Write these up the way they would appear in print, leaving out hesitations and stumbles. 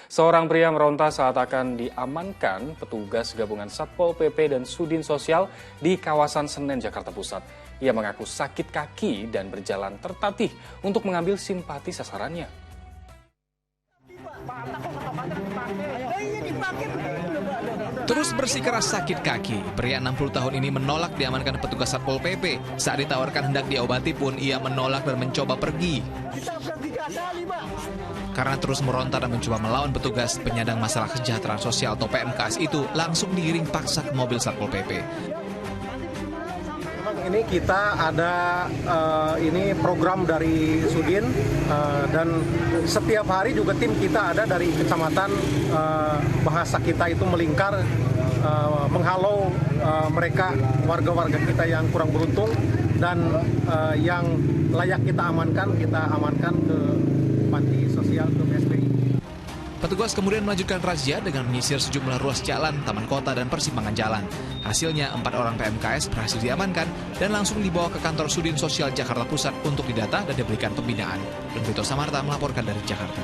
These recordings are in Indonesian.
Seorang pria meronta saat akan diamankan petugas gabungan Satpol PP dan Sudin Sosial di kawasan Senen, Jakarta Pusat. Ia mengaku sakit kaki dan berjalan tertatih untuk mengambil simpati sasarannya. Terus bersikeras sakit kaki, pria 60 tahun ini menolak diamankan petugas Satpol PP. Saat ditawarkan hendak diobati pun ia menolak dan mencoba pergi. Karena terus meronta dan mencoba melawan petugas, penyandang masalah kesejahteraan sosial atau PMKS itu langsung diiring paksa ke mobil Satpol PP. Ini kita ada ini program dari Sudin dan setiap hari juga tim kita ada dari kecamatan, bahasa kita itu melingkar menghalau mereka warga-warga kita yang kurang beruntung dan yang layak kita amankan ke panti sosial, ke PSBI. Petugas kemudian melanjutkan razia dengan menyisir sejumlah ruas jalan, taman kota, dan persimpangan jalan. Hasilnya, 4 orang PMKS berhasil diamankan dan langsung dibawa ke kantor Sudin Sosial Jakarta Pusat untuk didata dan diberikan pembinaan. Vito Samarta melaporkan dari Jakarta.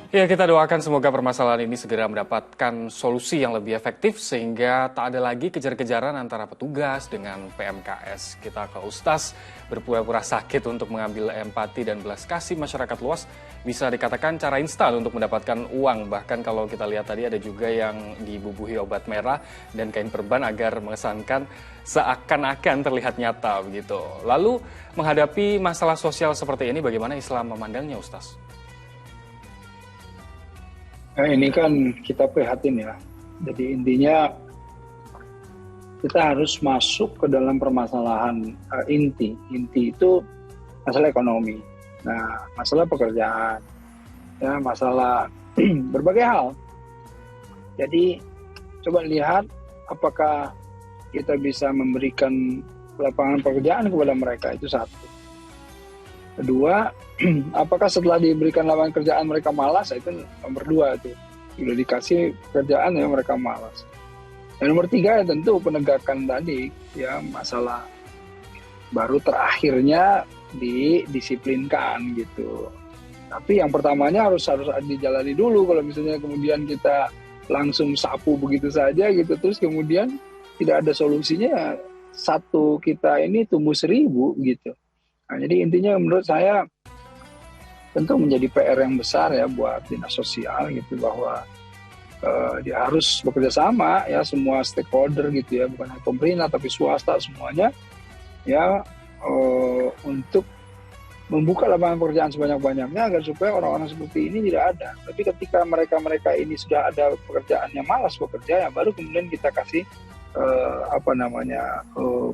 Ya, kita doakan semoga permasalahan ini segera mendapatkan solusi yang lebih efektif sehingga tak ada lagi kejar-kejaran antara petugas dengan PMKS. Kita ke Ustaz, berpura-pura sakit untuk mengambil empati dan belas kasih masyarakat luas bisa dikatakan cara instan untuk mendapatkan uang. Bahkan kalau kita lihat tadi ada juga yang dibubuhi obat merah dan kain perban agar mengesankan seakan-akan terlihat nyata begitu. Lalu menghadapi masalah sosial seperti ini bagaimana Islam memandangnya, Ustaz? Nah, ini kan kita prihatin ya. Jadi intinya kita harus masuk ke dalam permasalahan inti. Inti itu masalah ekonomi. Nah, masalah pekerjaan, ya, masalah berbagai hal. Jadi coba lihat apakah kita bisa memberikan lapangan pekerjaan kepada mereka, itu satu. Kedua, apakah setelah diberikan lapangan kerjaan mereka malas? Itu nomor 2 itu. Sudah dikasih pekerjaan ya mereka malas. Dan nomor 3 ya tentu penegakan tadi, ya, masalah baru terakhirnya didisiplinkan gitu. Tapi yang pertamanya harus dijalani dulu. Kalau misalnya kemudian kita langsung sapu begitu saja gitu, terus kemudian tidak ada solusinya, satu kita ini tumbuh 1000 gitu. Nah, jadi intinya menurut saya tentu menjadi PR yang besar ya buat dinas sosial gitu, bahwa dia harus bekerja sama ya, semua stakeholder gitu ya, bukan hanya pemerintah tapi swasta semuanya ya, untuk membuka lapangan pekerjaan sebanyak-banyaknya agar supaya orang-orang seperti ini tidak ada. Tapi ketika mereka ini sudah ada pekerjaan yang malas bekerja, ya baru kemudian kita kasih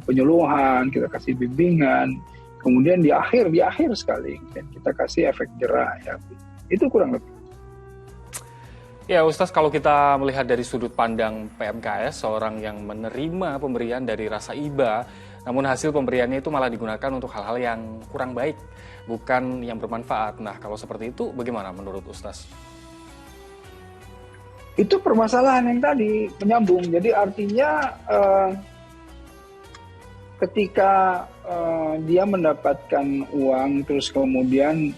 penyuluhan, kita kasih bimbingan. Kemudian di akhir sekali kita kasih efek jerah ya. Itu kurang lebih. Ya, Ustaz, kalau kita melihat dari sudut pandang PMKS, seorang yang menerima pemberian dari rasa iba, namun hasil pemberiannya itu malah digunakan untuk hal-hal yang kurang baik, bukan yang bermanfaat. Nah, kalau seperti itu bagaimana menurut Ustaz? Itu permasalahan yang tadi menyambung. Jadi artinya ketika dia mendapatkan uang terus kemudian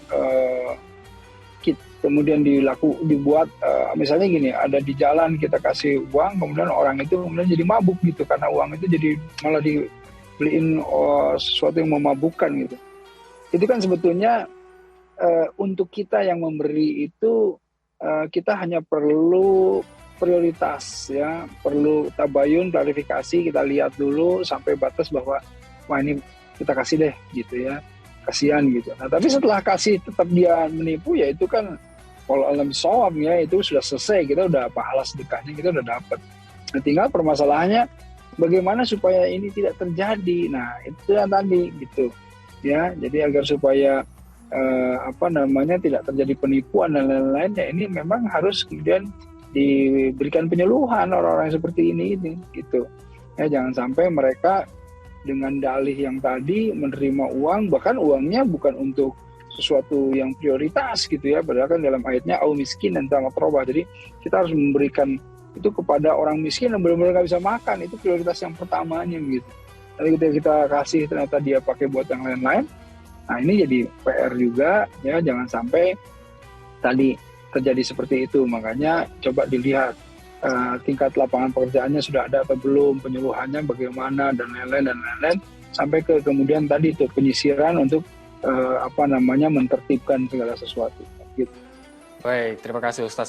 dibuat misalnya gini, ada di jalan kita kasih uang, kemudian orang itu kemudian jadi mabuk gitu karena uang itu jadi malah dibeliin sesuatu yang memabukkan gitu. Itu kan sebetulnya untuk kita yang memberi itu kita hanya perlu prioritas ya, perlu tabayun, klarifikasi, kita lihat dulu sampai batas bahwa wah ini kita kasih deh gitu ya, kasihan gitu. Nah tapi setelah kasih tetap dia menipu, ya itu kan kalau alam shawab ya, itu sudah selesai, kita udah pahala sedekahnya kita udah dapat. Nah tinggal permasalahannya bagaimana supaya ini tidak terjadi. Nah itu yang tadi gitu ya, jadi agar supaya tidak terjadi penipuan dan lain-lain, ya ini memang harus kemudian diberikan penyuluhan orang-orang seperti ini gitu ya. Jangan sampai mereka dengan dalih yang tadi menerima uang, bahkan uangnya bukan untuk sesuatu yang prioritas gitu ya, padahal kan dalam ayatnya au miskin dan za matrobah. Jadi kita harus memberikan itu kepada orang miskin yang benar-benar nggak bisa makan, itu prioritas yang pertamanya gitu. Tapi ketika kita kasih ternyata dia pakai buat yang lain-lain, nah ini jadi PR juga ya. Jangan sampai tadi terjadi seperti itu. Makanya coba dilihat tingkat lapangan pekerjaannya sudah ada atau belum, penyuluhannya bagaimana, dan lain-lain, sampai ke kemudian tadi itu penyisiran untuk menertibkan segala sesuatu. Gitu. Baik, terima kasih Ustaz.